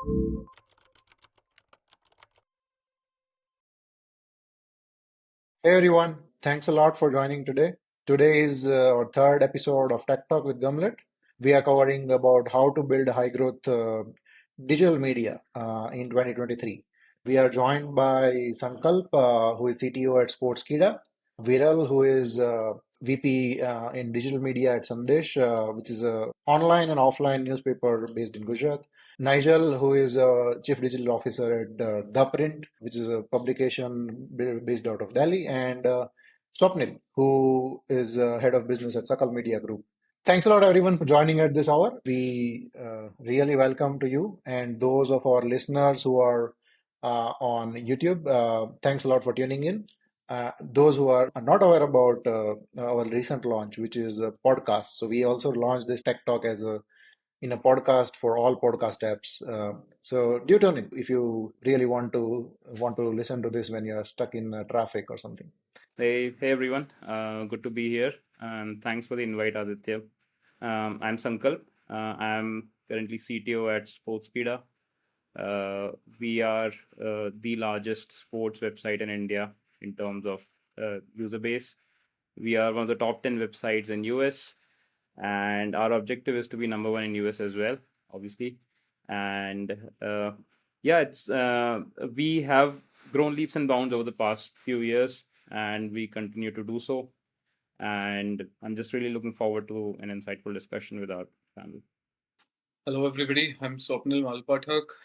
Hey everyone, thanks a lot for joining today. Today is our third episode of Tech Talk with Gumlet. We are covering about how to build high growth digital media in 2023. We are joined by Sankalp, who is CTO at Sportskeeda, Viral, who is VP in digital media at Sandesh, which is a online and offline newspaper based in Gujarat. Nigel, who is a Chief Digital Officer at The Print, which is a publication based out of Delhi, and Swapnil, who is Head of Business at Sakal Media Group. Thanks a lot, everyone, for joining at this hour. We really welcome to you and those of our listeners who are on YouTube. Thanks a lot for tuning in. Those who are not aware about our recent launch, which is a podcast. So we also launched this Tech Talk as a in a podcast for all podcast apps. So do tune in if you really want to listen to this when you're stuck in traffic or something. Hey everyone. Good to be here, and thanks for the invite, Aditya. I'm Sankalp. I'm currently CTO at Sportskeeda. We are the largest sports website in India in terms of user base. We are one of the top 10 websites in US, and our objective is to be number one in US as well, obviously. And yeah, it's we have grown leaps and bounds over the past few years, and we continue to do so. And I'm just really looking forward to an insightful discussion with our panel. Hello, everybody. I'm Swapnil Malpathak.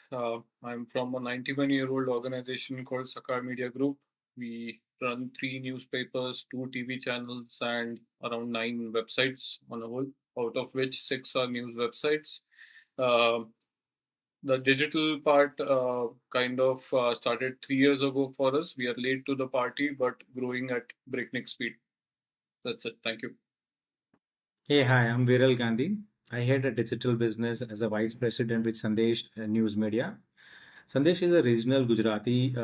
I'm from a 91-year-old organization called Sakal Media Group. We run 3 newspapers, 2 TV channels, and around 9 websites on a whole, out of which 6 are news websites. Uh, the digital part started 3 years ago for us. We are late to the party, but growing at breakneck speed. That's it. Thank you. Hey, hi, I'm Viral Gandhi. I head a digital business as a vice president with Sandesh News Media. Sandesh is a regional Gujarati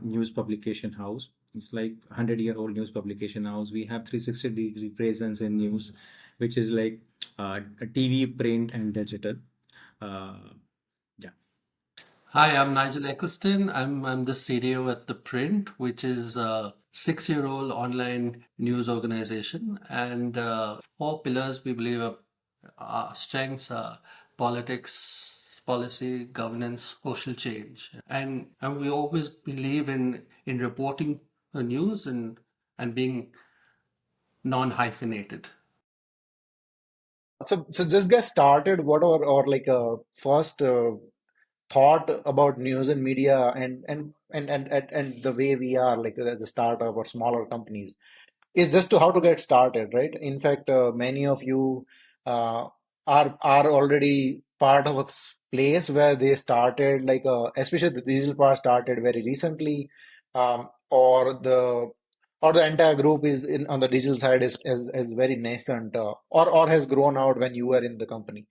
news publication house. It's like 100-year-old news publication house. We have 360-degree presence in news, which is like a TV, print, and digital. Uh, yeah. Hi, I'm Nigel Eccleston. I'm the CDO at The Print, which is a 6-year-old online news organization. And 4 pillars we believe our strengths are politics, policy, governance, social change. And we always believe in reporting the news and being non-hyphenated. So just get started. What or like a first thought about news and media and the way we are like as a startup or smaller companies is just to how to get started, right? In fact, many of you uh, are already part of a place where they started, like especially the digital part started very recently, or the entire group is in on the digital side is very nascent, or has grown out when you were in the company.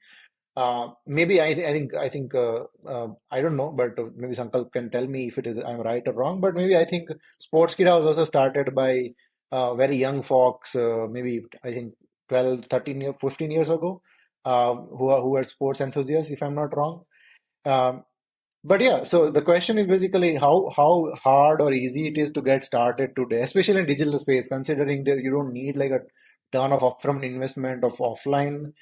Maybe I don't know, but maybe Sankalp can tell me if it is I'm right or wrong. But maybe I think Sportskeeda was also started by very young folks, maybe I think 12, 13 years, 15 years ago, who were sports enthusiasts, if I'm not wrong. Um, but yeah, so the question is basically how hard or easy it is to get started today, especially in digital space, considering that you don't need like a ton of upfront investment of offline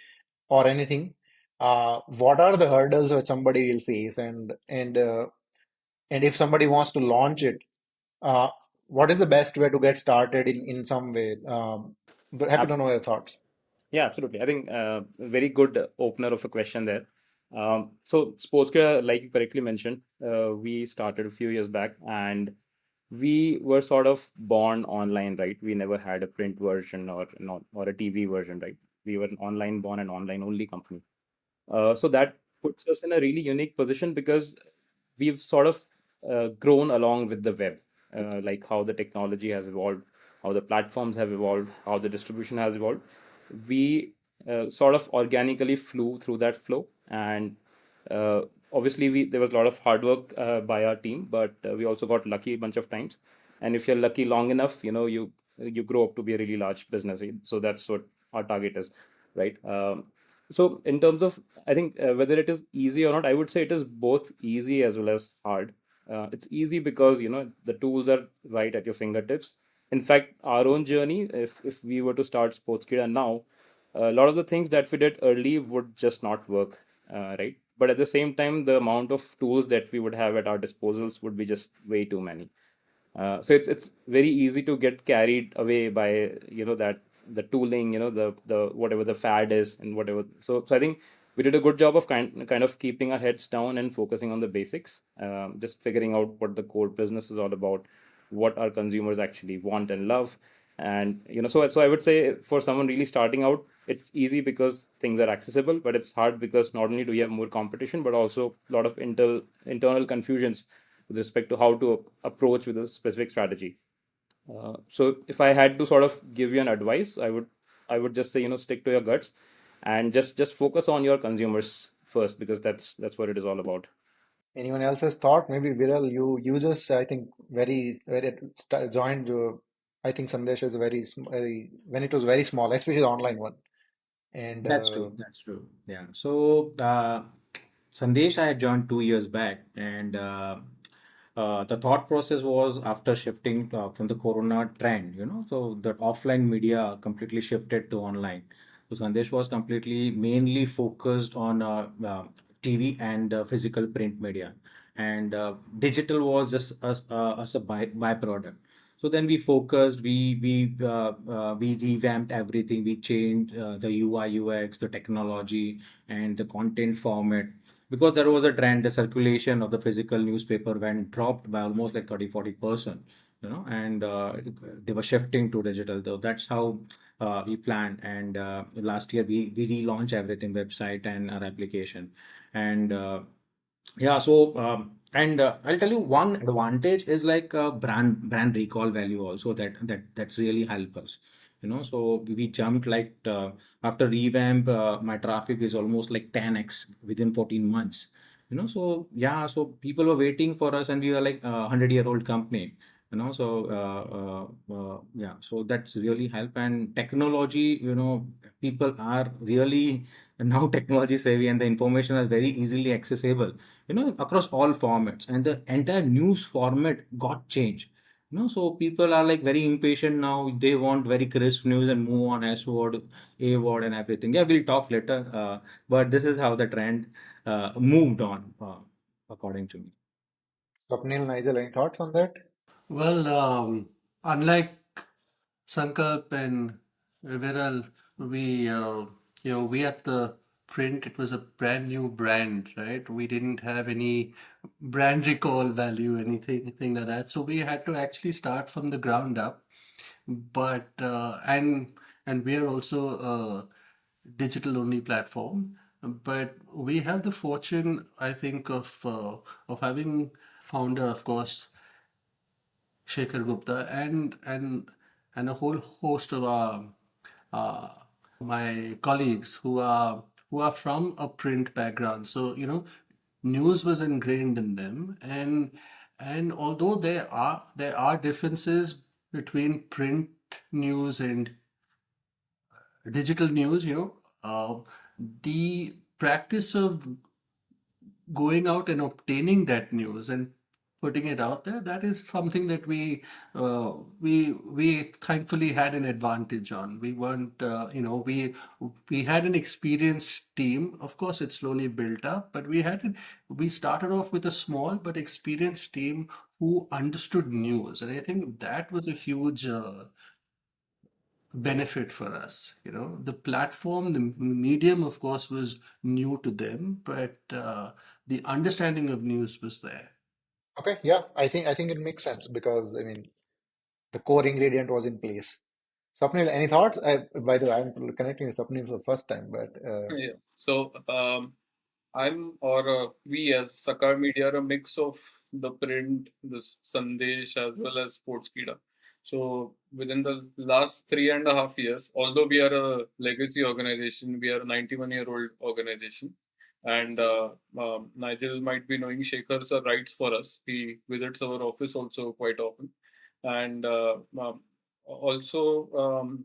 or anything. What are the hurdles that somebody will face, and if somebody wants to launch it, uh, what is the best way to get started in some way? But happy to know your thoughts. Yeah, absolutely. I think a very good opener of a question there. So Sportskeeda, like you correctly mentioned, we started a few years back, and we were sort of born online, right? We never had a print version or not or a TV version, right? We were an online born and online only company. So that puts us in a really unique position because we've sort of grown along with the web, like how the technology has evolved, how the platforms have evolved, how the distribution has evolved. We sort of organically flew through that flow, and obviously there was a lot of hard work by our team, but we also got lucky a bunch of times. And if you're lucky long enough, you grow up to be a really large business. So that's what our target is, right? So in terms of, I think whether it is easy or not, I would say it is both easy as well as hard. It's easy because the tools are right at your fingertips. In fact, our own journey, if we were to start Sportskeeda now, a lot of the things that we did early would just not work, right? But at the same time, the amount of tools that we would have at our disposals would be just way too many. So it's very easy to get carried away by that the tooling, the whatever the fad is and whatever. So I think we did a good job of kind of keeping our heads down and focusing on the basics, just figuring out what the core business is all about, what our consumers actually want and love. And so I would say for someone really starting out, it's easy because things are accessible, but it's hard because not only do you have more competition, but also a lot of internal confusions with respect to how to approach with a specific strategy. So if I had to sort of give you an advice, I would just say stick to your guts and just focus on your consumers first, because that's what it is all about. Anyone else's thought? Maybe Viral, you just, I think, very joined. I think Sandesh is very when it was very small, especially the online one. And That's true. That's true. Yeah. So, Sandesh, I had joined 2 years back, and the thought process was after shifting from the Corona trend, so that offline media completely shifted to online. So, Sandesh was completely mainly focused on TV and physical print media, and digital was just as a byproduct. So then we focused, we revamped everything. We changed the UI, UX, the technology, and the content format because there was a trend. The circulation of the physical newspaper went dropped by almost like 30-40%. And they were shifting to digital. Though that's how we planned. And last year we relaunched everything, website and our application, and yeah, so and I'll tell you one advantage is like brand recall value also that's really help us. So we jumped like after revamp, my traffic is almost like 10x within 14 months. So yeah, so people were waiting for us, and we were like a 100-year-old company. So yeah, so that's really help. And technology, people are really now technology savvy, and the information is very easily accessible, across all formats, and the entire news format got changed. So people are like very impatient now. They want very crisp news and move on S word, A word, and everything. Yeah, we'll talk later. But this is how the trend moved on, according to me. Swapnil, Nigel, any thoughts on that? Well, unlike Sankalp and Viral, we at the print, it was a brand new brand, right? We didn't have any brand recall value, anything like that. So we had to actually start from the ground up. But and we are also a digital only platform. But we have the fortune, I think, of having founder, of course, Shekhar Gupta, and a whole host of uh, my colleagues who are from a print background. So news was ingrained in them, and although there are differences between print news and digital news, the practice of going out and obtaining that news and putting it out there, that is something that we thankfully had an advantage on. We weren't we had an experienced team. Of course, it slowly built up, but we started off with a small but experienced team who understood news, and I think that was a huge benefit for us. The platform, the medium, of course, was new to them, but the understanding of news was there. Okay, yeah, I think it makes sense because I mean the core ingredient was in place. Swapnil, any thoughts? By the way, I'm connecting with Swapnil for the first time, but Yeah. So we as Sakal Media are a mix of the print, this Sandesh, as well as Sportskeeda. So within the last 3.5 years, although we are a legacy organization, we are a 91-year-old organization. And Nigel might be knowing Shekhar's writes for us. He visits our office also quite often. And also,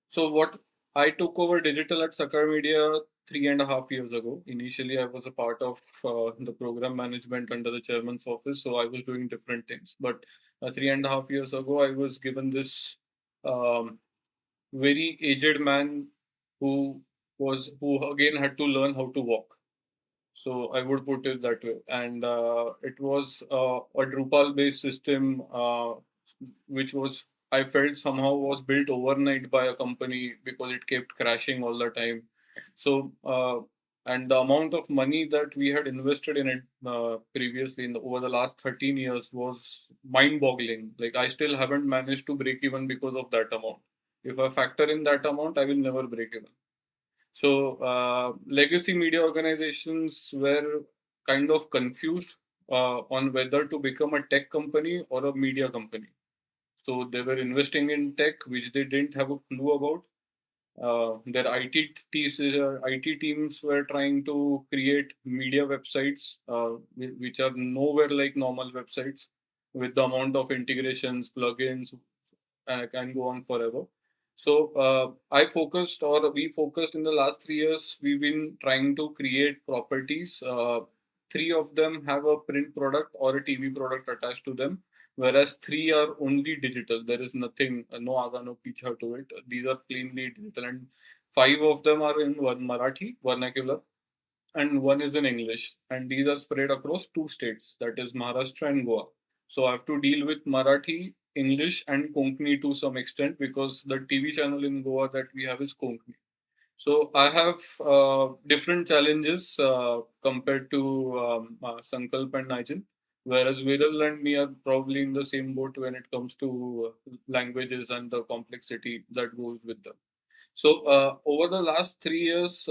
so what I took over digital at Sakal Media 3.5 years ago. Initially, I was a part of the program management under the chairman's office, so I was doing different things. But 3.5 years ago, I was given this um, very aged man who again had to learn how to walk. So I would put it that way. And it was a Drupal-based system, which was I felt somehow was built overnight by a company because it kept crashing all the time. So and the amount of money that we had invested in it previously over the last 13 years was mind-boggling. Like I still haven't managed to break even because of that amount. If I factor in that amount, I will never break even. So, legacy media organizations were kind of confused on whether to become a tech company or a media company. So, they were investing in tech, which they didn't have a clue about. Their IT teams were trying to create media websites, which are nowhere like normal websites, with the amount of integrations, plugins, can go on forever. So we focused in the last 3 years. We've been trying to create properties. Three of them have a print product or a TV product attached to them, whereas three are only digital. There is nothing, no aga, no picha to it. These are plainly digital, and five of them are in one Marathi vernacular, and one is in English. And these are spread across two states, that is Maharashtra and Goa. So I have to deal with Marathi, English, and Konkani to some extent because the TV channel in Goa that we have is Konkani. So I have different challenges compared to Sankalp and Nigel, whereas Viral and me are probably in the same boat when it comes to languages and the complexity that goes with them. So over the last 3 years,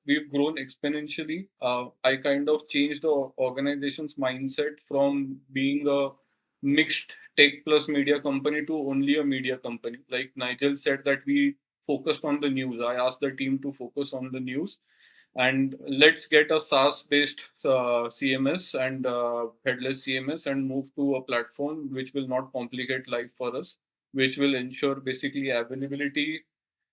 we've grown exponentially. I kind of changed the organization's mindset from being a mixed tech plus media company to only a media company. Like Nigel said that we focused on the news. I asked the team to focus on the news and let's get a SaaS based CMS and headless CMS and move to a platform which will not complicate life for us, which will ensure basically availability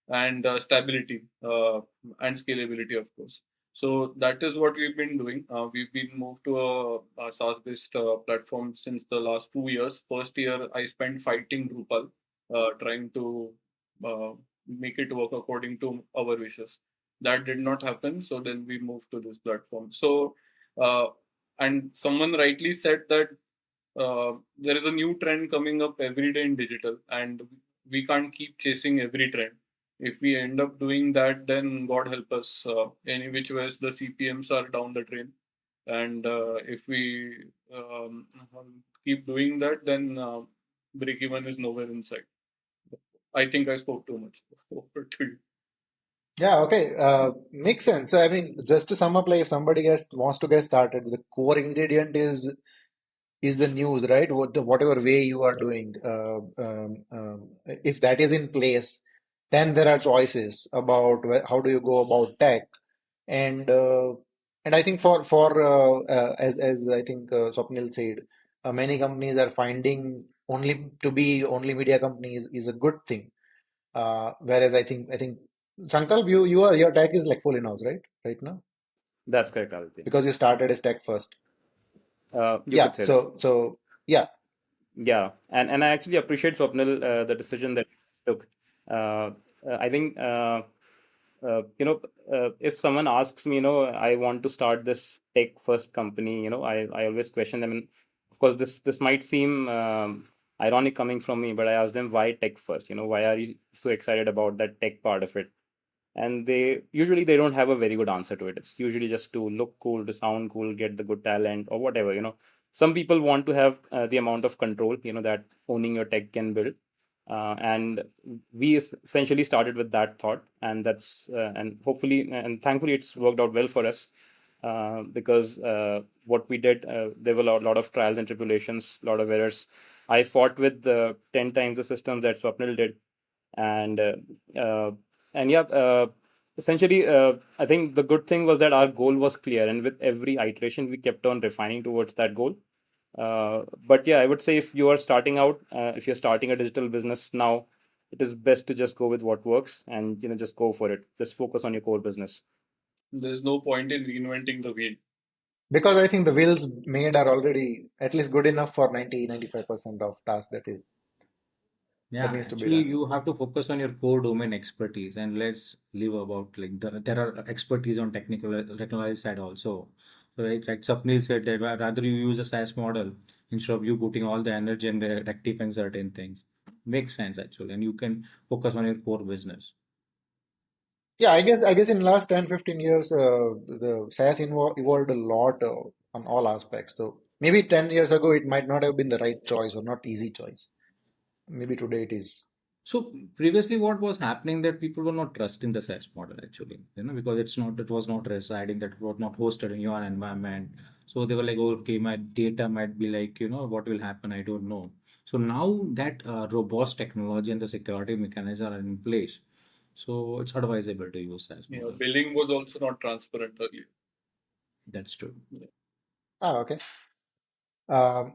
and stability and scalability, of course. So that is what we've been doing. We've been moved to a SaaS-based platform since the last 2 years. First year, I spent fighting Drupal, trying to uh, make it work according to our wishes. That did not happen, so then we moved to this platform. So, and someone rightly said that there is a new trend coming up every day in digital, and we can't keep chasing every trend. If we end up doing that, then God help us. Any which ways, the CPMs are down the drain, and if we keep doing that, then break even is nowhere in sight. I think I spoke too much. Over to you. Yeah, okay. Makes sense. So, I mean, just to sum up, like if somebody wants to get started, the core ingredient is the news, right? Whatever way you are doing, if that is in place, then there are choices about how do you go about tech, and I think as I think Swapnil said, many companies are finding only media companies is a good thing. Whereas I think Sankalp, your tech is like full in-house, right now, That's correct, Aditya. because you started as tech first. You Yeah. could say that. So yeah. Yeah, and I actually appreciate Swapnil the decision that he took. I think if someone asks me, I want to start this tech first company, I always question them, and of course this might seem ironic coming from me, but I ask them why tech first. Why are you so excited about that tech part of it? And they don't have a very good answer to it. It's usually just to look cool, to sound cool, get the good talent or whatever. Some people want to have the amount of control that owning your tech can build, and we essentially started with that thought, and that's and hopefully and thankfully it's worked out well for us, because what we did, there were a lot of trials and tribulations, a lot of errors. I fought with 10 times the systems that Swapnil did, and uh, and yeah, essentially, I think the good thing was that our goal was clear, and with every iteration, we kept on refining towards that goal. But yeah, I would say if you are starting out, if you're starting a digital business now, it is best to just go with what works and just go for it. Just focus on your core business. There's no point in reinventing the wheel. Because I think the wheels made are already at least good enough for 90-95% of tasks that Yeah, needs to be actually, done. you have to focus on your core domain expertise, and let's leave about like there are expertise on technology side also. So, right, like Swapnil said that rather you use a SaaS model instead of you putting all the energy and rectifying certain things. Makes sense actually, and you can focus on your core business. Yeah, I guess in last 10-15 years, the SaaS evolved a lot on all aspects. So maybe 10 years ago, it might not have been the right choice or not easy choice. Maybe today it is. So previously, what was happening that people were not trusting the SaaS model actually, because it was not residing, that it was not hosted in your environment. So they were like, "Oh, okay, my data might be like, what will happen? I don't know." So now that robust technology and the security mechanisms are in place, so it's advisable to use SaaS Yeah, model. billing was also not transparent earlier. That's true. Yeah. Ah, okay. Um,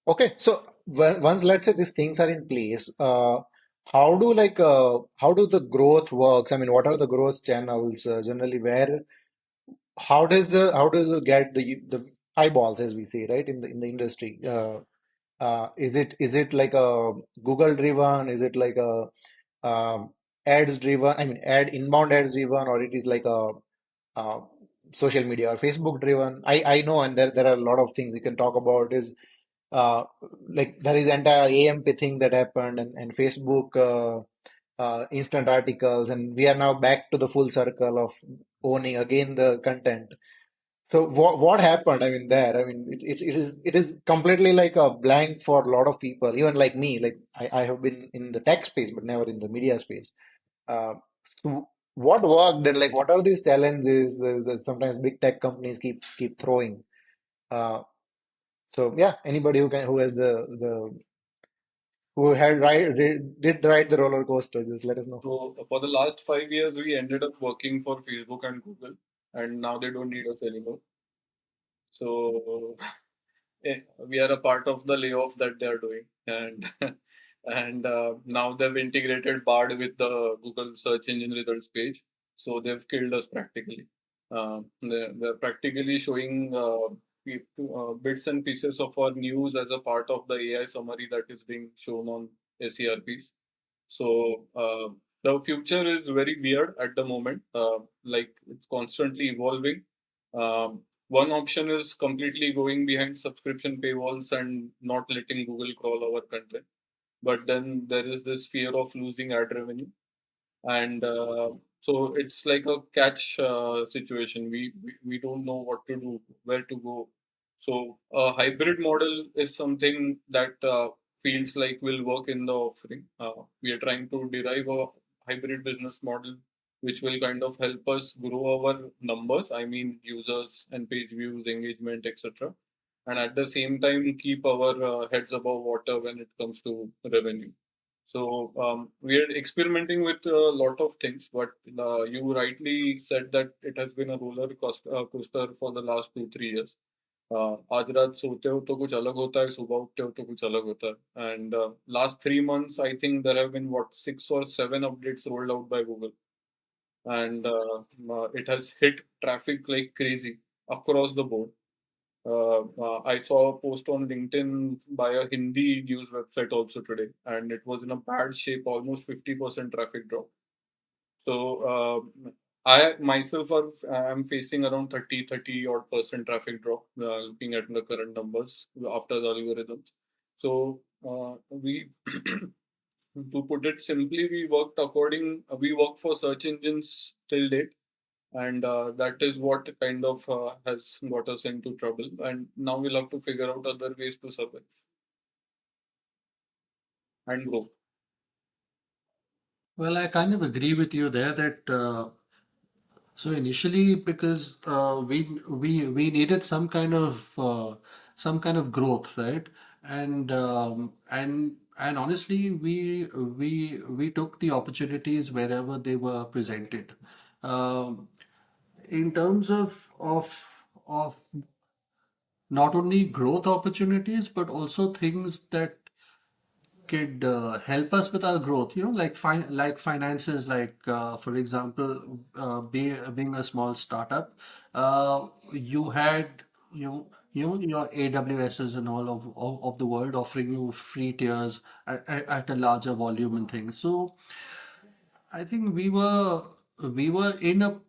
okay. So once let's say these things are in place, how do the growth works? I mean, what are the growth channels generally? How does it get the eyeballs, as we say, right, in the industry? Is it like a Google driven? Is it like a ads driven? I mean, inbound ads driven, or it is like a uh, social media or Facebook driven? I know, and there are a lot of things you can talk about. Is uh, like there is entire AMP thing that happened, and Facebook instant articles, and we are now back to the full circle of owning again the content. So what happened? I mean, there. I mean, it is completely like a blank for a lot of people, even like me. Like I have been in the tech space, but never in the media space. Uh, so what worked, and like what are these challenges that sometimes big tech companies keep throwing? Uh, so yeah, anybody who has the who had did ride the roller coaster, just let us know. So for the last 5 years, we ended up working for Facebook and Google, and now they don't need us anymore. So we are a part of the layoff that they are doing, and and now they've integrated Bard with the Google search engine results page. So they've killed us practically. They're practically showing bits and pieces of our news as a part of the AI summary that is being shown on SERPs. So the future is very weird at the moment. Like it's constantly evolving. Um, One option is completely going behind subscription paywalls and not letting Google crawl our content. But then there is this fear of losing ad revenue, and so it's like a catch situation. We don't know what to do, where to go. So a hybrid model is something that feels like will work in the offering. We are trying to derive a hybrid business model which will kind of help us grow our numbers, I mean users and page views, engagement, etc., and at the same time keep our heads above water when it comes to revenue. So we are experimenting with a lot of things, but you rightly said that it has been a coaster for the last 2-3 years. आज रात सोते हो तो कुछ अलग होता है, सुबह उठते हो तो कुछ अलग होता है. And last 3 months, I think there have been 6 or 7 updates rolled out by Google, and it has hit traffic like crazy across the board. I saw a post on LinkedIn by a Hindi news website also today, and it was in a bad shape, almost 50% traffic drop. So I myself am facing around 30 odd percent traffic drop, looking at the current numbers after the algorithms. So we, to put it simply, we work for search engines till date, and that is what kind of has got us into trouble, and now we'll have to figure out other ways to survive and grow. Well, I kind of agree with you there that so initially, because we needed some kind of growth, right? And honestly, we took the opportunities wherever they were presented. Um, in terms of not only growth opportunities, but also things that could help us with our growth, like finances, for example, being a small startup, you had your AWSs and all of the world offering you free tiers at a larger volume and things. So I think we were in a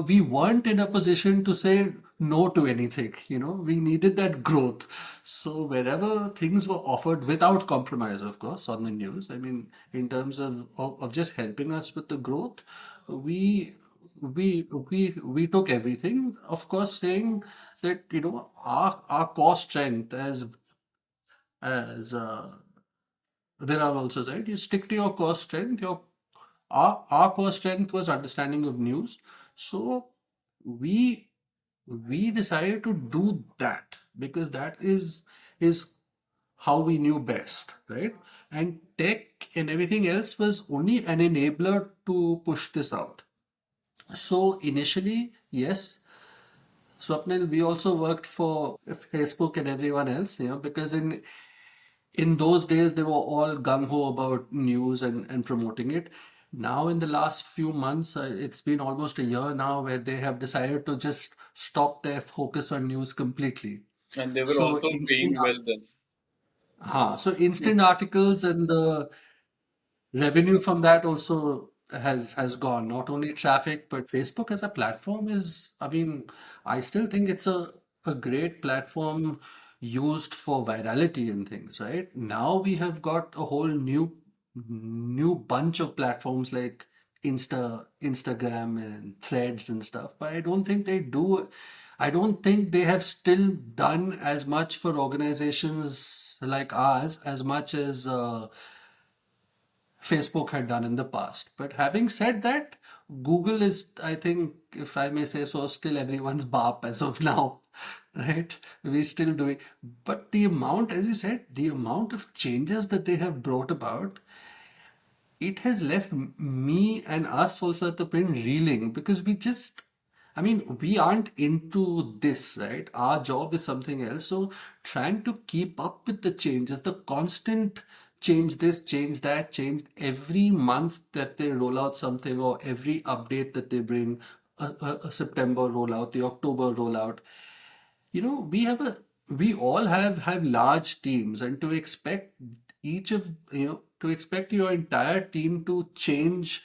we weren't in a position to say no to anything. We needed that growth. So wherever things were offered without compromise, of course, on the news, I mean, in terms of just helping us with the growth, we we took everything. Of course, saying that our core strength, as Viral also said, you stick to your core strength. Our core strength was understanding of news. So we we decided to do that because that is how we knew best, right? And tech and everything else was only an enabler to push this out. So initially, yes, Swapnil, we also worked for Facebook and everyone else, because in those days they were all gung ho about news and promoting it. Now, in the last few months, it's been almost a year now where they have decided to just stop their focus on news completely. And they were So also paying well then. instant articles and the revenue from that also has gone. Not only traffic, but Facebook as a platform is, I mean, I still think it's a great platform used for virality and things, right? Now we have got a whole new bunch of platforms like Instagram and Threads and stuff, but I don't think they have still done as much for organizations like ours as much as Facebook had done in the past. But having said that, Google is, I think, if I may say so, still everyone's BAP as of now, right? We still doing, but the amount, as you said, the amount of changes that they have brought about, it has left me and us also at the print reeling because I mean, we aren't into this, right? Our job is something else. So trying to keep up with the changes, the constant change this, change that, change every month that they roll out something or every update that they bring, a September rollout, the October rollout. We all have large teams, and to expect to expect your entire team to change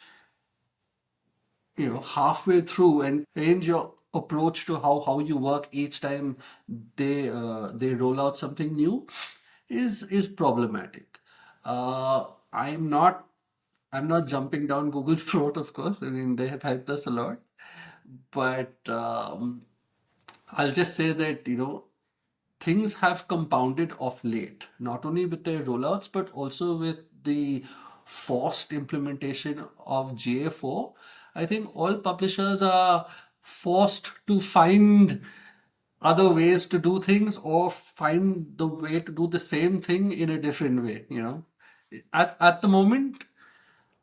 halfway through and change your approach to how you work each time they roll out something new is problematic. uh I'm not jumping down Google's throat, of course. I mean, they have helped us a lot, but I'll just say that things have compounded of late, not only with their rollouts, but also with the forced implementation of GA4. I think all publishers are forced to find other ways to do things or find the way to do the same thing in a different way. At the moment,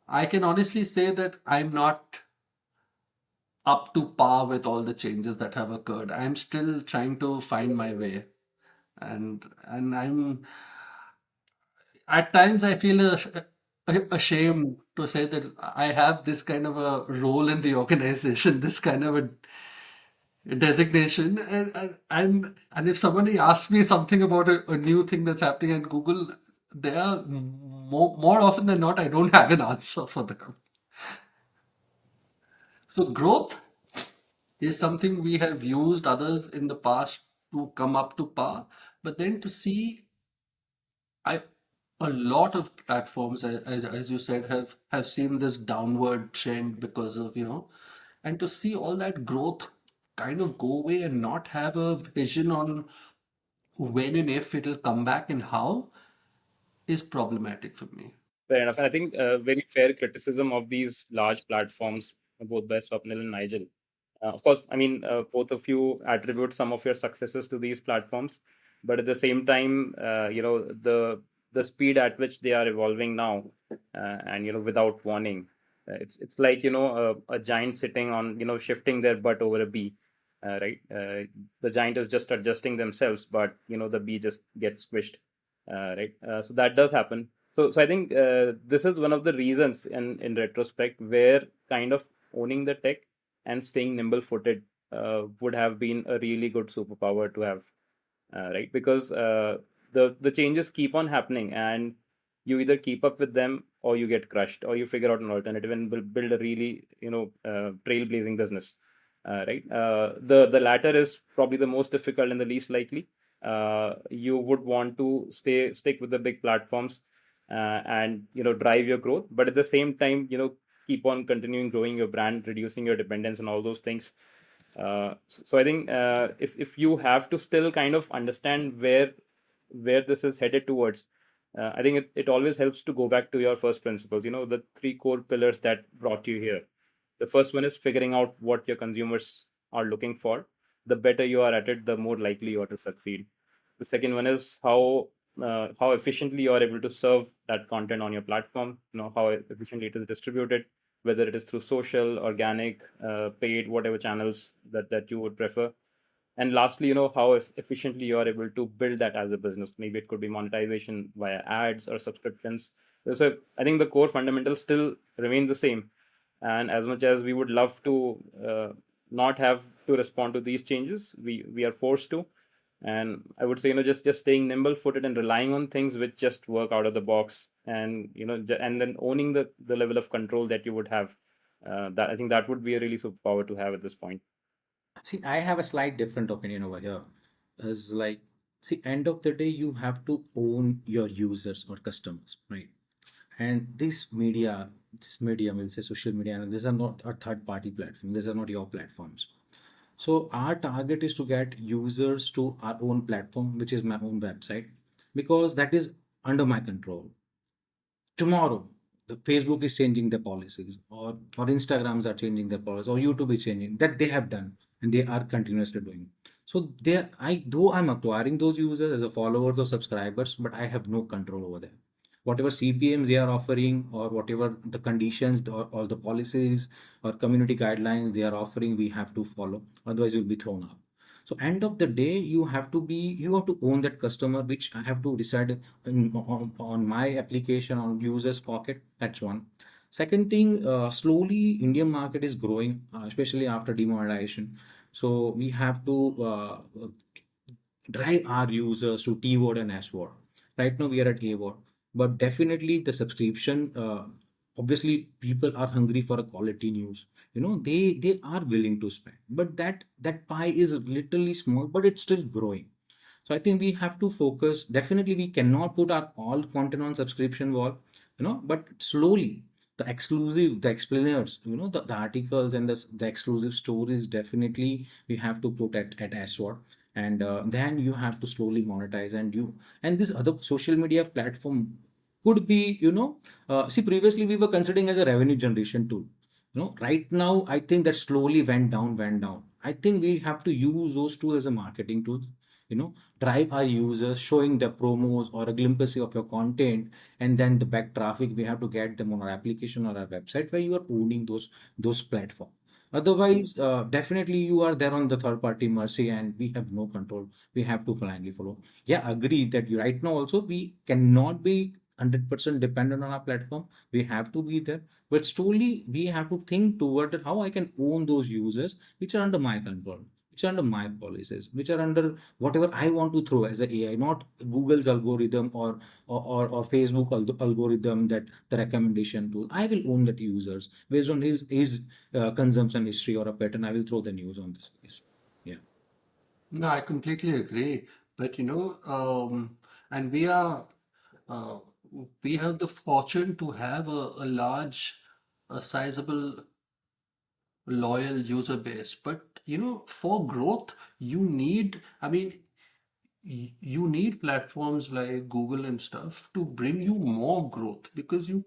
I can honestly say that I'm not up to par with all the changes that have occurred. I'm still trying to find my way, and I'm at times I feel ashamed to say that I have this kind of a role in the organization, this kind of a designation, and if somebody asks me something about a new thing that's happening at Google, they are more often than not I don't have an answer for them. So growth is something we have used others in the past to come up to par, but then to see I a lot of platforms, as you said, have seen this downward trend because of and to see all that growth kind of go away and not have a vision on when and if it'll come back and how is problematic for me. Fair enough. And I think very fair criticism of these large platforms, both by Swapnil and Nigel. Of course, I mean, both of you attribute some of your successes to these platforms, but at the same time, the speed at which they are evolving now, and without warning, it's like a giant sitting on shifting their butt over a bee, right? The giant is just adjusting themselves, but the bee just gets squished, right? So that does happen. So I think this is one of the reasons in retrospect where kind of owning the tech and staying nimble footed would have been a really good superpower to have, right? Because the changes keep on happening, and you either keep up with them or you get crushed, or you figure out an alternative and build a really trailblazing business, right? The latter is probably the most difficult and the least likely. You would want to stick with the big platforms and drive your growth, but at the same time keep on continuing growing your brand, reducing your dependence and all those things. So I think if you have to still kind of understand where this is headed towards, I think it always helps to go back to your first principles. The three core pillars that brought you here. The first one is figuring out what your consumers are looking for. The better you are at it, the more likely you are to succeed. The second one is how efficiently you are able to serve that content on your platform. How efficiently it is distributed, whether it is through social, organic, paid, whatever channels that you would prefer. And lastly, how efficiently you are able to build that as a business. Maybe it could be monetization via ads or subscriptions. So I think the core fundamentals still remain the same. And as much as we would love to not have to respond to these changes, we are forced to. And I would say, just staying nimble footed and relying on things which just work out of the box, and and then owning the level of control that you would have. That I think that would be a really superpower to have at this point. See, I have a slight different opinion over here. Is like, see, end of the day, you have to own your users or customers, right? And this media, we'll say social media, and these are not a third party platform. These are not your platforms. So our target is to get users to our own platform, which is my own website, because that is under my control. Tomorrow the Facebook is changing their policies, or Instagrams are changing their policies, or YouTube is changing, that they have done and they are continuously doing. So there, I'm acquiring those users as a followers or subscribers, but I have no control over them. Whatever CPMs they are offering, or whatever the conditions, or the policies or community guidelines they are offering, we have to follow, otherwise you'll be thrown out. So end of the day, you have to own that customer, which I have to decide on my application, on users pocket. That's one. Second thing, slowly Indian market is growing, especially after demonetization. So we have to drive our users to T word and S word. Right now we are at A word, but definitely the subscription. Obviously, people are hungry for a quality news. They are willing to spend, but that pie is literally small, but it's still growing. So I think we have to focus. Definitely, we cannot put our all content on subscription wall, but slowly the explainers, the articles and the exclusive stories, definitely we have to put at SWOT. And then you have to slowly monetize, and this other social media platform could be, see, previously we were considering as a revenue generation tool. Right now I think that slowly went down. I think we have to use those tools as a marketing tool, you know drive our users, showing the promos or a glimpse of your content, and then the back traffic we have to get them on our application or our website, where you are owning those platforms. Otherwise, definitely you are there on the third party mercy, and we have no control. We have to blindly follow. Yeah, agree that right now also we cannot be 100% dependent on our platform. We have to be there, but slowly we have to think toward how I can own those users which are under my control, which are under my policies, which are under whatever I want to throw as a AI, not Google's algorithm, or Facebook algorithm, that the recommendation tool. I will own that users based on his consumption history or a pattern. I will throw the news on this list. Yeah. No, I completely agree. But and uh, we have the fortune to have a large, a sizable, loyal user base. But for growth, I mean, you need platforms like Google and stuff to bring you more growth, because you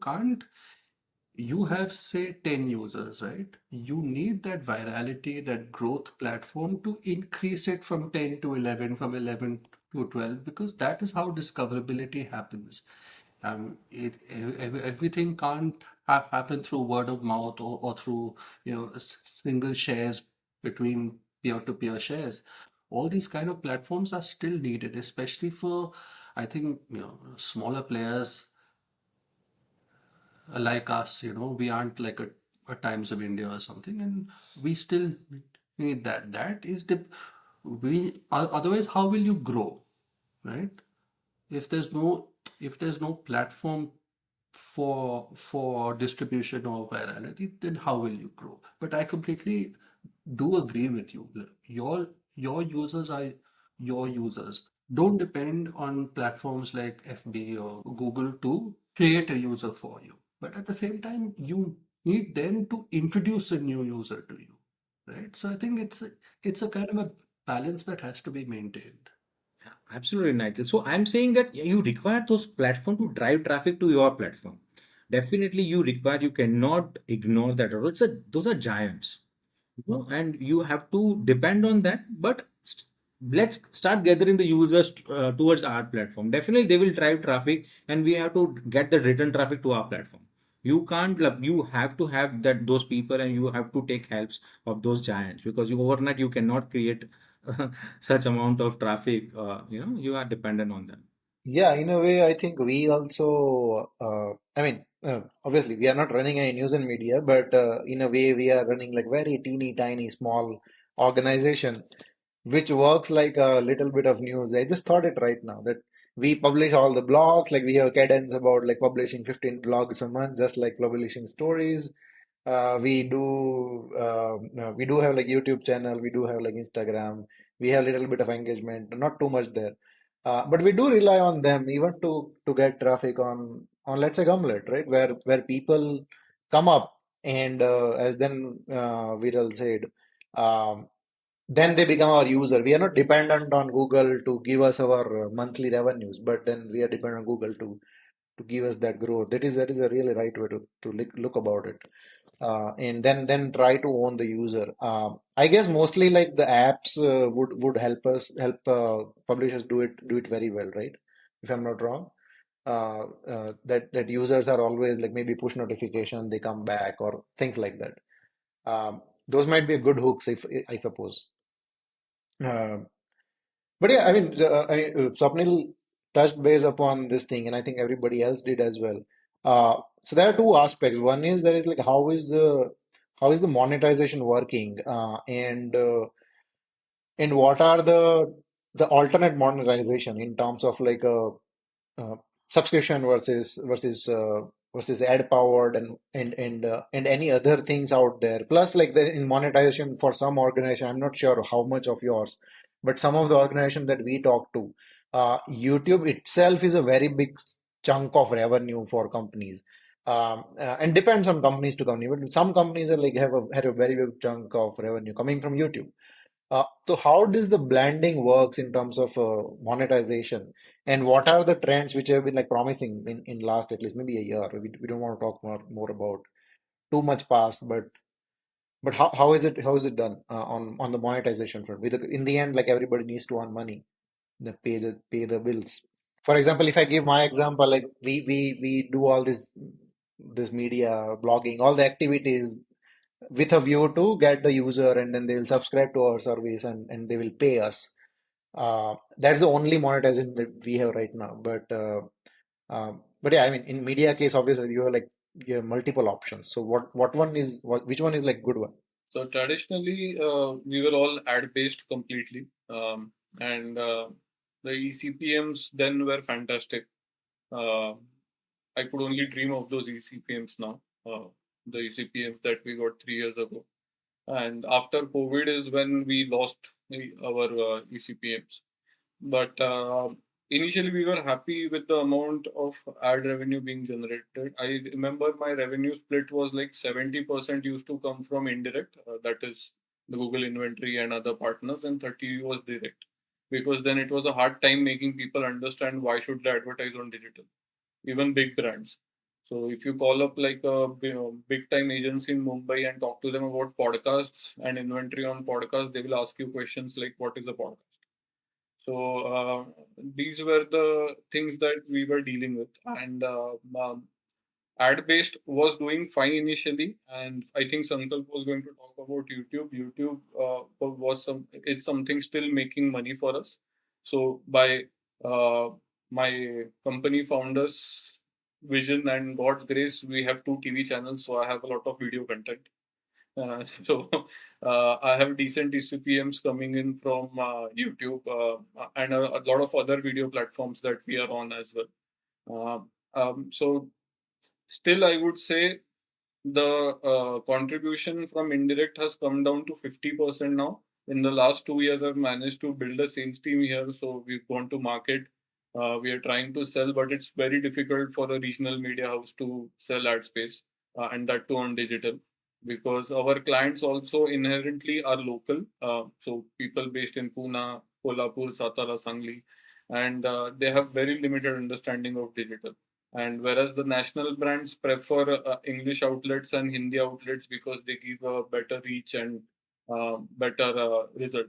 have, say, 10 users, right? You need that virality, that growth platform to increase it from 10 to 11, from 11 to 12, because that is how discoverability happens. Everything can't happen through word of mouth, or through single shares between peer-to-peer shares. All these kind of platforms are still needed, especially for, I think, smaller players, like us, we aren't like a Times of India or something, and we still need that. That is the otherwise, how will you grow, right? If there's no platform for distribution or virality, then how will you grow? But I completely do agree with you. Your users are your users. Don't depend on platforms like FB or Google to create a user for you. But at the same time, you need them to introduce a new user to you, right? So I think it's a kind of a balance that has to be maintained. Absolutely, Nigel. So I'm saying that you require those platforms to drive traffic to your platform. Definitely, you cannot ignore that. Those are giants, and you have to depend on that. But let's start gathering the users towards our platform. Definitely, they will drive traffic, and we have to get the return traffic to our platform. You can't, you have to have those people, and you have to take helps of those giants, because overnight you cannot create such amount of traffic. You are dependent on them. Yeah, in a way, I think we also, obviously, we are not running any news and media, but in a way, we are running like very teeny tiny small organization, which works like a little bit of news. I just thought it right now that we publish all the blogs, like we have cadence about like publishing 15 blogs a month, just like publishing stories. We do have like YouTube channel, we do have like Instagram, we have a little bit of engagement, not too much there. But we do rely on them even to get traffic on let's say Gumlet, right? Where people come up and as then Viral said, um, then they become our user. We are not dependent on Google to give us our monthly revenues, but then we are dependent on Google to give us that growth. That is a really right way to look about it. And then try to own the user. I guess mostly like the apps would help publishers do it very well, right? If I'm not wrong, that users are always like maybe push notification, they come back or things like that. Those might be good hooks, if I suppose. Uh, but yeah, Swapnil touched base upon this thing, and I think everybody else did as well. So there are two aspects. One is there is like how is the monetization working, and what are the alternate monetization in terms of like uh, subscription versus ad powered and any other things out there. Plus, like in monetization for some organization, I'm not sure how much of yours, but some of the organization that we talk to, YouTube itself is a very big chunk of revenue for companies. And depends on companies to company, but some companies are like had a very big chunk of revenue coming from YouTube. So how does the blending works in terms of monetization, and what are the trends which have been like promising in last at least maybe a year? We don't want to talk more about too much past, but how is it done on the monetization front? In the end, like everybody needs to earn money, pay the bills. For example, if I give my example, like we do all this media blogging, all the activities with a view to get the user, and then they will subscribe to our service, and they will pay us. That's the only monetization that we have right now. But yeah, I mean, in media case, obviously you have multiple options. So which one is like good one? So traditionally, we were all ad-based completely, and the eCPMs then were fantastic. Uh, I could only dream of those eCPMs now, the eCPMs that we got 3 years ago. And after COVID is when we lost our eCPMs. But initially, we were happy with the amount of ad revenue being generated. I remember my revenue split was like 70% used to come from indirect, that is the Google inventory and other partners, and 30 was direct. Because then it was a hard time making people understand why should they advertise on digital, even big brands. So if you call up like a big time agency in Mumbai and talk to them about podcasts and inventory on podcasts, they will ask you questions like, what is a podcast? So these were the things that we were dealing with, and ad based was doing fine initially. And I think Sankalp was going to talk about YouTube. YouTube is something still making money for us. So by my company founders vision and God's grace, we have two TV channels, so I have a lot of video content. So I have decent ECPMs coming in from YouTube and a lot of other video platforms that we are on as well. So still, I would say the contribution from indirect has come down to 50% now. In the last 2 years, I've managed to build a sales team here. So we've gone to market. We are trying to sell, but it's very difficult for a regional media house to sell ad space and that too on digital because our clients also inherently are local. So people based in Pune, Kolhapur, Satara, Sangli, and they have very limited understanding of digital. And whereas the national brands prefer English outlets and Hindi outlets because they give a better reach and better result.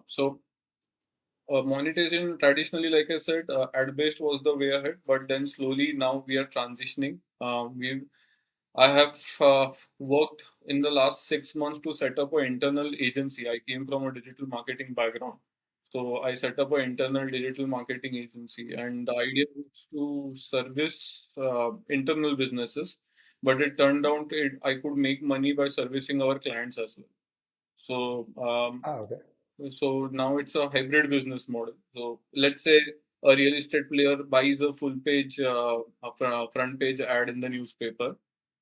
So monetization traditionally, like I said, ad based was the way ahead, but then slowly now we are transitioning. I have worked in the last 6 months to set up an internal agency. I came from a digital marketing background. So I set up an internal digital marketing agency, and the idea was to service internal businesses, but it turned out I could make money by servicing our clients as well. So Okay. so now it's a hybrid business model. So let's say a real estate player buys a full page, front page ad in the newspaper.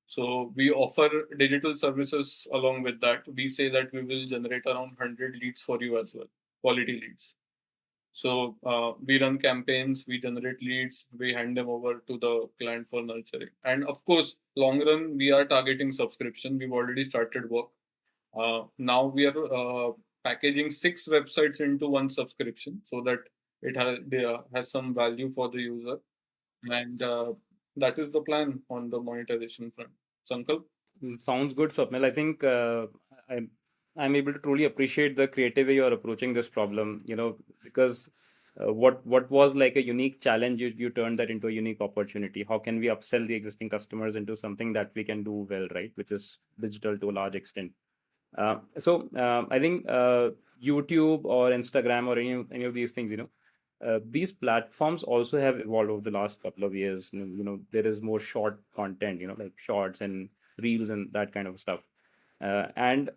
So we offer digital services along with that. We say that we will generate around 100 leads for you as well, quality leads. So we run campaigns, we generate leads, we hand them over to the client for nurturing. And of course, long run, we are targeting subscription. We've already started work. Now we are packaging 6 websites into one subscription so that has some value for the user. And that is the plan on the monetization front. Sankalp? Sounds good, Swapnil. I think I'm I'm able to truly appreciate the creative way you're approaching this problem. Because what was like a unique challenge, you turned that into a unique opportunity. How can we upsell the existing customers into something that we can do well, right? Which is digital to a large extent. I think YouTube or Instagram or any of these things, these platforms also have evolved over the last couple of years. There is more short content, like shorts and reels and that kind of stuff. And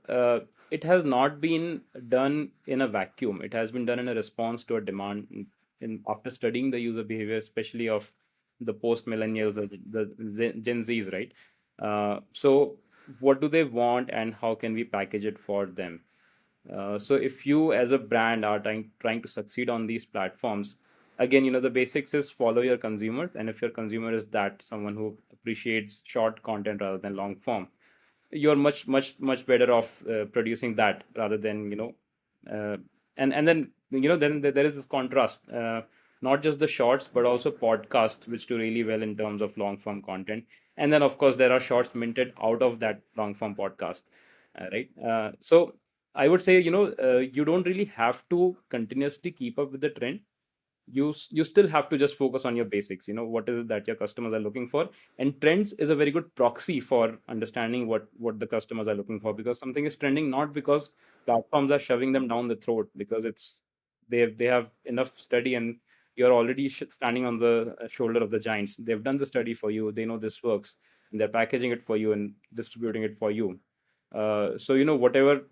it has not been done in a vacuum. It has been done in a response to a demand after studying the user behavior, especially of the post millennials, the Gen Zs, right? So what do they want and how can we package it for them? So if you as a brand are trying to succeed on these platforms, again, the basics is follow your consumer. And if your consumer is that someone who appreciates short content rather than long form, you're much better off producing that rather than and then then there is this contrast, not just the shorts but also podcasts which do really well in terms of long form content. And then of course there are shorts minted out of that long form podcast, right? So I would say, you don't really have to continuously keep up with the trend. You still have to just focus on your basics. What is it that your customers are looking for? And trends is a very good proxy for understanding what the customers are looking for, because something is trending not because platforms are shoving them down the throat, because they have enough study, and you're already standing on the shoulder of the giants. They've done the study for you, they know this works, and they're packaging it for you and distributing it for you. So whatever,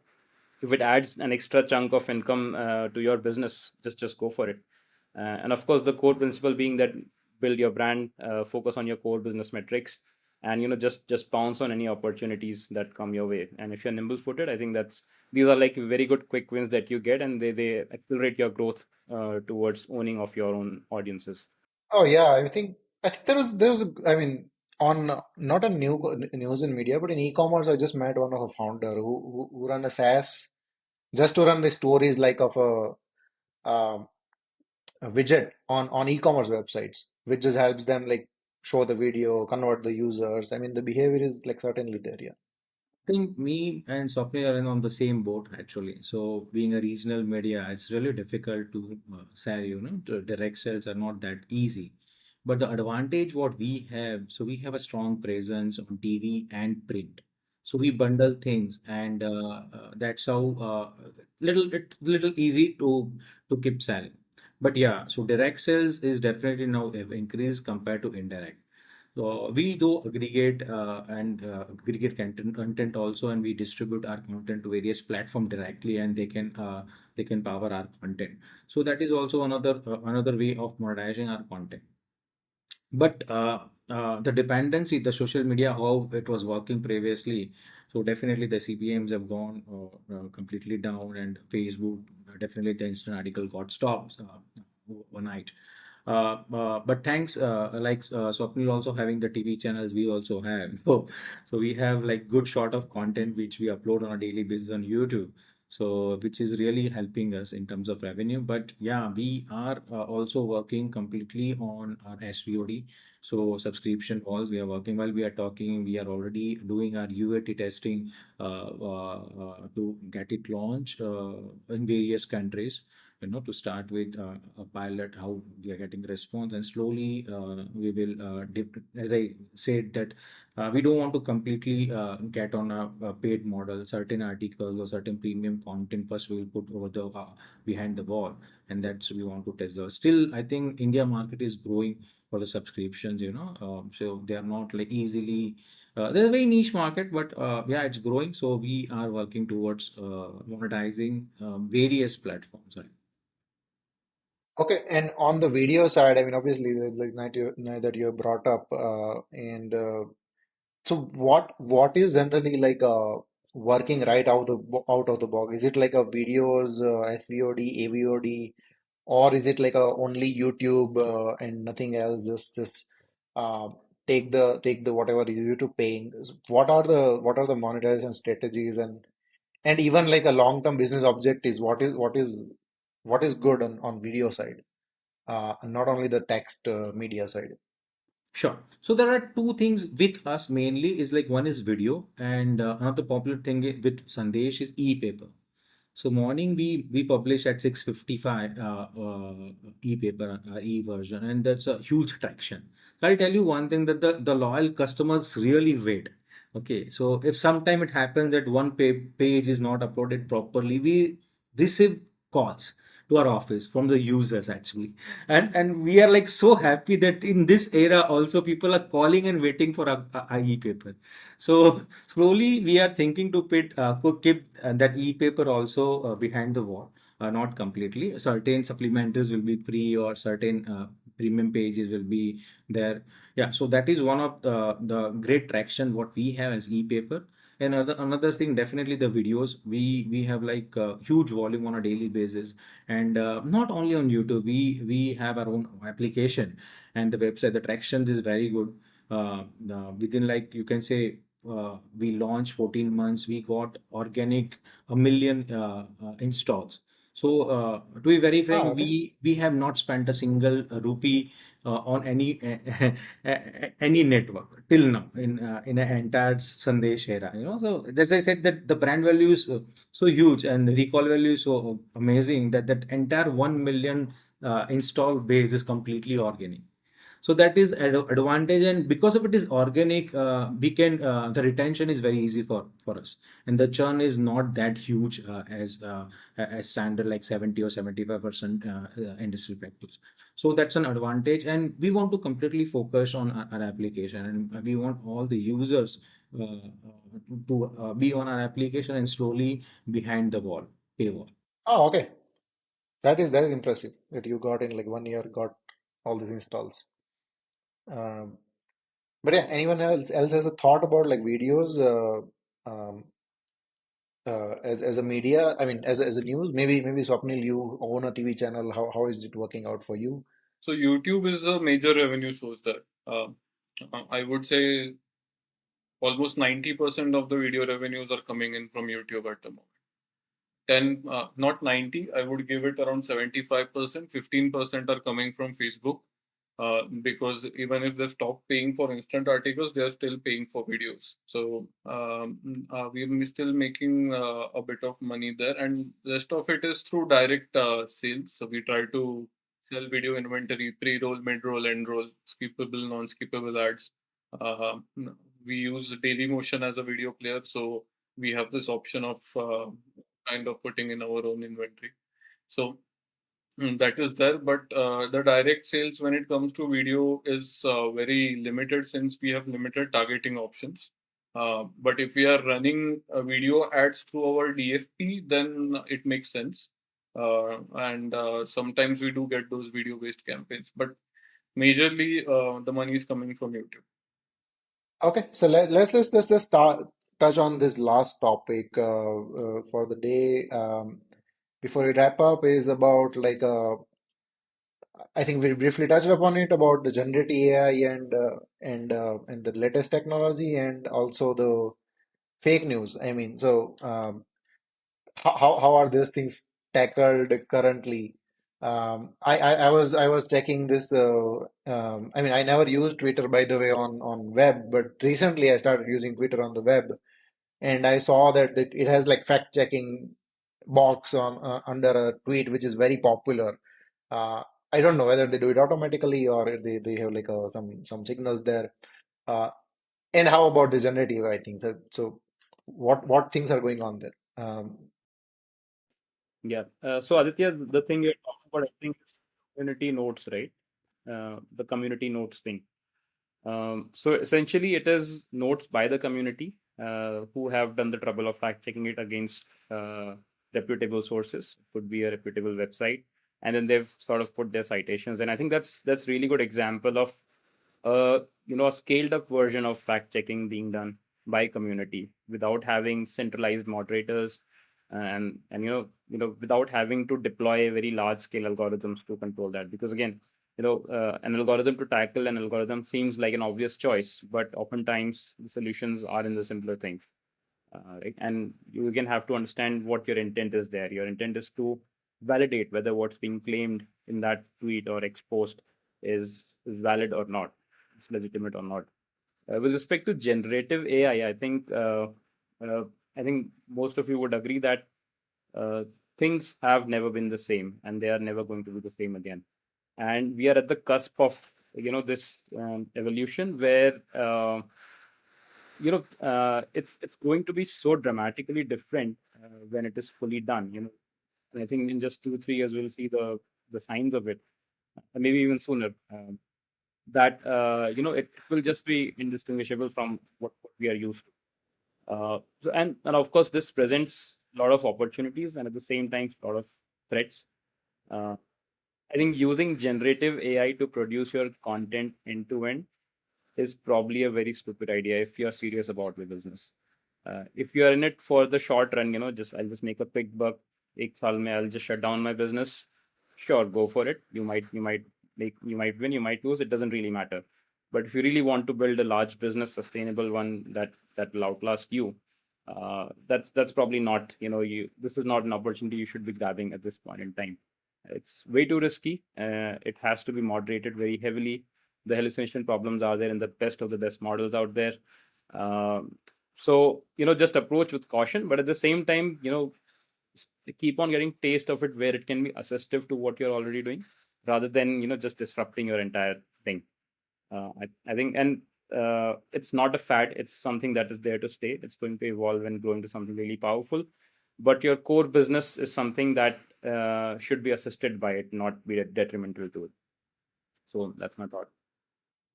if it adds an extra chunk of income to your business, just go for it. And of course, the core principle being that build your brand, focus on your core business metrics, and just pounce on any opportunities that come your way. And if you're nimble footed, I think these are like very good quick wins that you get, and they accelerate your growth towards owning of your own audiences. Oh yeah, I think there was I mean on not on news and media, but in e-commerce, I just met one of a founder who run a SaaS just to run the stories like of a widget on e-commerce websites, which just helps them like show the video, convert the users. I mean, the behavior is like certainly there. Yeah. Think me and Swapnil are on the same boat actually. So being a regional media, it's really difficult to sell, direct sales are not that easy. But the advantage what we have, so we have a strong presence on TV and print. So we bundle things, and that's how it's little easy to keep selling. But yeah, so direct sales is definitely now have increased compared to indirect. So we do aggregate and aggregate content also, and we distribute our content to various platforms directly, and they can power our content. So that is also another way of monetizing our content. But the dependency, the social media, how it was working previously, so definitely the CPMs have gone completely down, and Facebook, definitely the instant article got stopped overnight. But thanks, Swapnil also having the TV channels, we also have. So we have like good short of content which we upload on a daily basis on YouTube. So which is really helping us in terms of revenue. But yeah, we are also working completely on our SVOD. So subscription walls, we are working while we are talking. We are already doing our UAT testing to get it launched in various countries, to start with a pilot, how we are getting response, and slowly we will as I said that we don't want to completely get on a paid model. Certain articles or certain premium content first we will put over the behind the wall, and that's we want to test those. Still, I think India market is growing for the subscriptions, so they are not like easily there's a very niche market, but yeah, it's growing. So we are working towards monetizing various platforms. Right? Okay, and on the video side, I mean, obviously, like that you brought up, and so what is generally like working right out of the box? Is it like a videos, SVOD, AVOD, or is it like a only YouTube and nothing else? Just uh, take the whatever YouTube paying. What are the monetization strategies, and even like a long-term business objectives? What is good on video side, not only the text media side? Sure. So there are two things with us mainly is like one is video, and another popular thing with Sandesh is e-paper. So morning we publish at 6:55 e-paper e-version, and that's a huge traction. So I'll tell you one thing that the loyal customers really wait. Okay, so if sometime it happens that one page is not uploaded properly, we receive calls to our office from the users actually, and we are like so happy that in this era also people are calling and waiting for a e-paper. So slowly we are thinking to keep that e-paper also behind the wall, not completely. Certain supplementaries will be free, or certain premium pages will be there. Yeah, so that is one of the great traction what we have as e-paper. And another thing, definitely the videos. We have like huge volume on a daily basis, and not only on YouTube. We have our own application, and the website. The traction is very good. Within like you can say we launched 14 months, we got organic a million installs. So to be very Ah, frank, okay. we have not spent a single rupee on any any network till now in an entire Sandesh era. So as I said, that the brand value is so huge, and the recall value is so amazing that that entire 1 million install base is completely organic. So that is advantage, and because of it is organic, we can the retention is very easy for us, and the churn is not that huge as standard like 70 or 75% industry practice. So that's an advantage, and we want to completely focus on our application, and we want all the users to be on our application and slowly behind the wall paywall. Oh, okay. That is impressive that you got in like 1 year got all these installs. Um, but yeah, anyone else has a thought about like videos as a media? I mean, as a news. Maybe Swapnil, you own a TV channel. How is it working out for you? So YouTube is a major revenue source there. I would say almost 90% of the video revenues are coming in from YouTube at the moment. 10, not 90, I would give it around 75%. 15% are coming from Facebook, because even if they stop paying for instant articles, they are still paying for videos. So we're still making a bit of money there, and rest of it is through direct sales. So we try to sell video inventory, pre-roll, mid-roll, end-roll, skippable, non-skippable ads. Uh, we use Dailymotion as a video player, so we have this option of kind of putting in our own inventory. So That is there, but the direct sales when it comes to video is very limited since we have limited targeting options. But if we are running video ads through our DFP, then it makes sense. And sometimes we do get those video-based campaigns, but majorly the money is coming from YouTube. Okay, so let's just touch on this last topic for the day. Before we wrap up, is about I think we briefly touched upon it about the generative AI and the latest technology and also the fake news. I mean, so how are these things tackled currently? I was checking this. I mean, I never used Twitter by the way on web, but recently I started using Twitter on the web, and I saw that it has like fact checking box on under a tweet, which is very popular. Uh, I don't know whether they do it automatically or they have like some signals there. Uh, and how about the generative AI thing? So what things are going on there? Yeah. So Aditya, the thing you're talking about, I think, is community notes, right? The community notes thing. So essentially, it is notes by the community who have done the trouble of fact checking it against reputable sources. Could be a reputable website, and then they've sort of put their citations. And I think that's really good example of a scaled up version of fact checking being done by community without having centralized moderators and without having to deploy very large scale algorithms to control that, because again, an algorithm to tackle an algorithm seems like an obvious choice, but oftentimes the solutions are in the simpler things. Right? And you again have to understand what your intent is there. Your intent is to validate whether what's being claimed in that tweet or exposed is valid or not, it's legitimate or not. With respect to generative AI, uh, I think most of you would agree that uh, things have never been the same, and they are never going to be the same again. And we are at the cusp of this evolution where it's going to be so dramatically different when it is fully done. And I think in just 2 3 years we'll see the signs of it, maybe even sooner. That it will just be indistinguishable from what we are used to. And of course, this presents a lot of opportunities and at the same time a lot of threats. Uh, I think using generative AI to produce your content end to end is probably a very stupid idea if you're serious about your business. If you're in it for the short run, I'll just make a quick buck. Ek saal mein I'll just shut down my business. Sure, go for it. You might win, you might lose. It doesn't really matter. But if you really want to build a large business, sustainable one that will outlast you, that's probably not. This is not an opportunity you should be grabbing at this point in time. It's way too risky. It has to be moderated very heavily. The hallucination problems are there in the best of the best models out there. So just approach with caution, but at the same time, keep on getting taste of it where it can be assistive to what you're already doing, rather than just disrupting your entire thing. I think, and it's not a fad. It's something that is there to stay. It's going to evolve and grow into something really powerful. But your core business is something that should be assisted by it, not be detrimental to it. So that's my thought.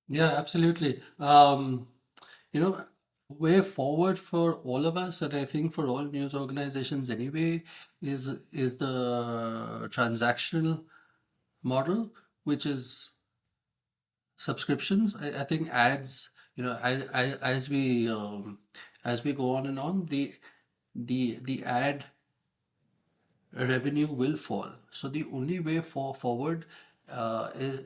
Yeah, absolutely. You know, way forward for all of us, and I think for all news organizations anyway, is the transactional model, which is subscriptions. I think ads, as we go on and on, the ad revenue will fall. So the only way forward is,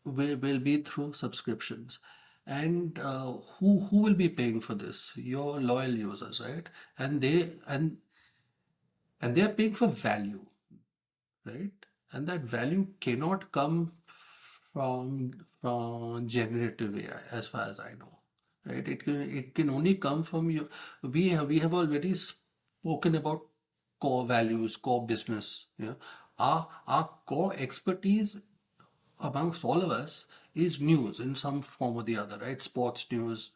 will be through subscriptions. And who will be paying for this? Your loyal users, right? And they are paying for value, right? And that value cannot come from generative AI, as far as I know, right? It can only come from you. We have already spoken about core values, core business. Our core expertise amongst all of us is news in some form or the other, right? Sports news,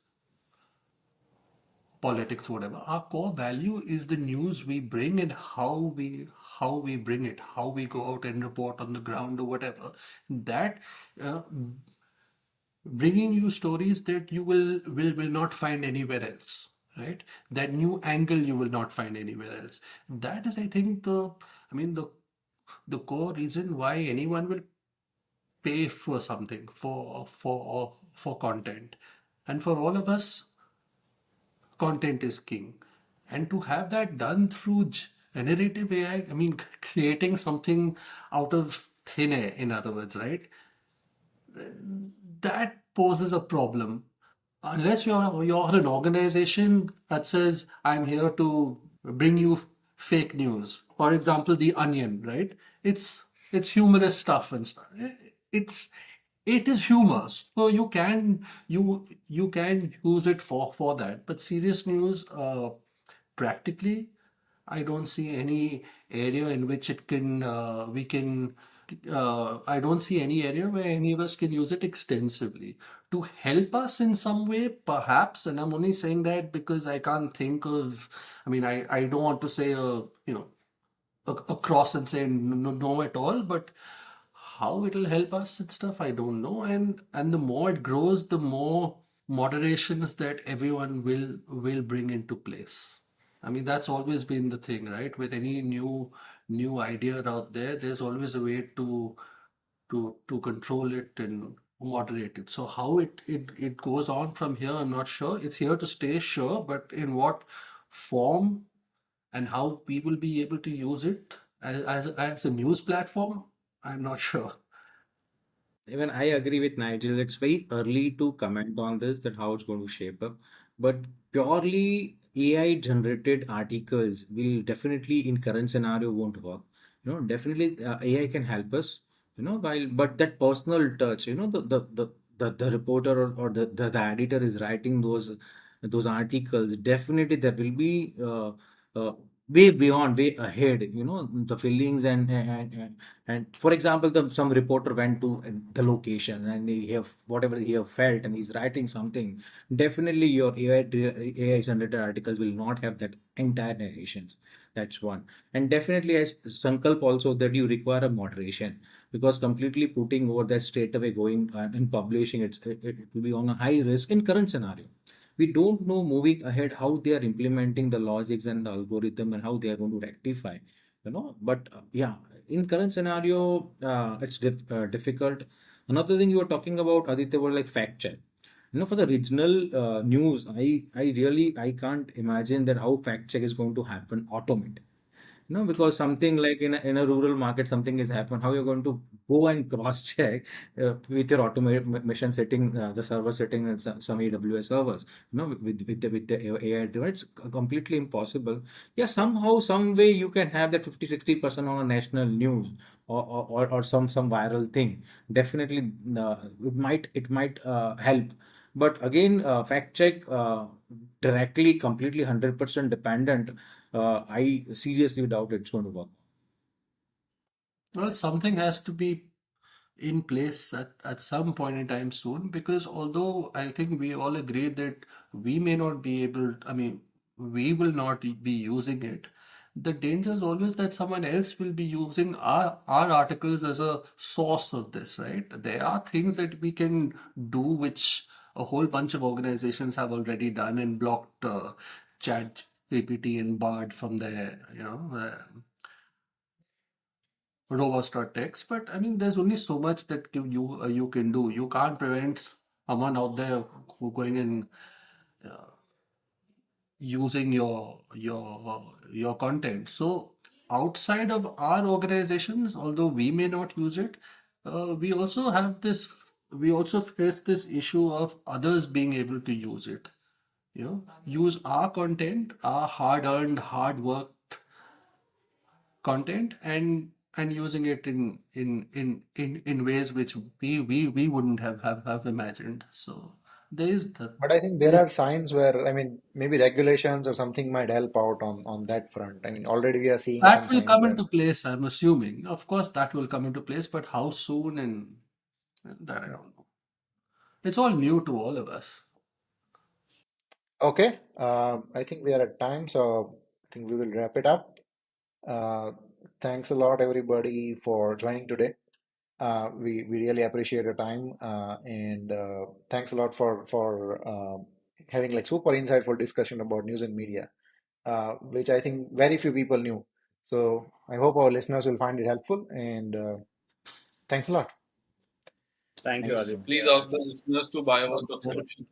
politics, whatever. Our core value is the news we bring and how we bring it, how we go out and report on the ground or whatever. That uh, bringing you stories that you will not find anywhere else, right? That new angle you will not find anywhere else. That is, I think, I mean, the core reason why anyone will pay for something, for content. And for all of us, content is king. And to have that done through generative AI, I mean, creating something out of thin air, in other words, right? That poses a problem. Unless you're an organization that says, I'm here to bring you fake news. For example, The Onion, right? It's humorous stuff and stuff. It's it is humor, so you can use it for that. But serious news, practically, I don't see any area in which it can we can I don't see any area where any of us can use it extensively. To help us in some way, perhaps, and I'm only saying that because I can't think of, I mean, I don't want to say across and say no, no at all, but how it'll help us and stuff, I don't know. And the more it grows, the more moderations that everyone will bring into place. I mean, that's always been the thing, right? With any new idea out there, there's always a way to control it and moderate it. So how it goes on from here, I'm not sure. It's here to stay, sure, but in what form and how we will be able to use it as a news platform, I'm not sure. Even I agree with Nigel. It's very early to comment on this, that how it's going to shape up. But purely AI generated articles will definitely in current scenario won't work. Definitely AI can help us. While but that personal touch, the reporter or the editor is writing those articles. Definitely there will be way beyond, way ahead. The feelings and for example, some reporter went to the location and he have whatever he have felt and he's writing something. Definitely, your AI generated articles will not have that entire narrations. That's one. And definitely, as Sankalp also, that you require a moderation, because completely putting over that straight away going and publishing it will be on a high risk in current scenario. We don't know moving ahead how they are implementing the logics and the algorithm and how they are going to rectify. But yeah, in current scenario, it's difficult. Another thing you were talking about, Aditya, was like fact check. For the regional news, I can't imagine that how fact check is going to happen automated. Because something like in a rural market, something has happened. How you're going to go and cross check with your automation setting, the server setting, and some AWS servers. With the AI driven, it's completely impossible. Yeah, somehow, some way you can have that 50-60% on a national news, or some viral thing. Definitely, it might help. But again, fact check directly, completely 100% dependent. I seriously doubt it's going to work. Well, something has to be in place at some point in time soon, because although I think we all agree that we may not be able, I mean, we will not be using it, the danger is always that someone else will be using our articles as a source of this, right? There are things that we can do which a whole bunch of organizations have already done and blocked chat GPT and bard from their robust.txt. But I mean, there's only so much that you can do. You can't prevent someone out there who going and using your content. So outside of our organizations, although we may not use it, we also have this. We also face this issue of others being able to use it. Use our content, our hard-earned, hard-worked content, and using it in ways which we wouldn't have imagined. So there is the But I think there there is are signs where, I mean, maybe regulations or something might help out on that front. I mean, already we are seeing that some will signs come there. into place, I'm assuming. Of course, that will come into place, but how soon and that I don't know. It's all new to all of us. Okay, I think we are at time, so I think we will wrap it up. Uh, Thanks a lot, everybody, for joining today. We really appreciate your time, and thanks a lot for having like super insightful discussion about news and media, which I think very few people knew. So I hope our listeners will find it helpful, and thanks a lot. Thank you, Thank you so Aditya. Please much. ask the listeners to buy our subscription.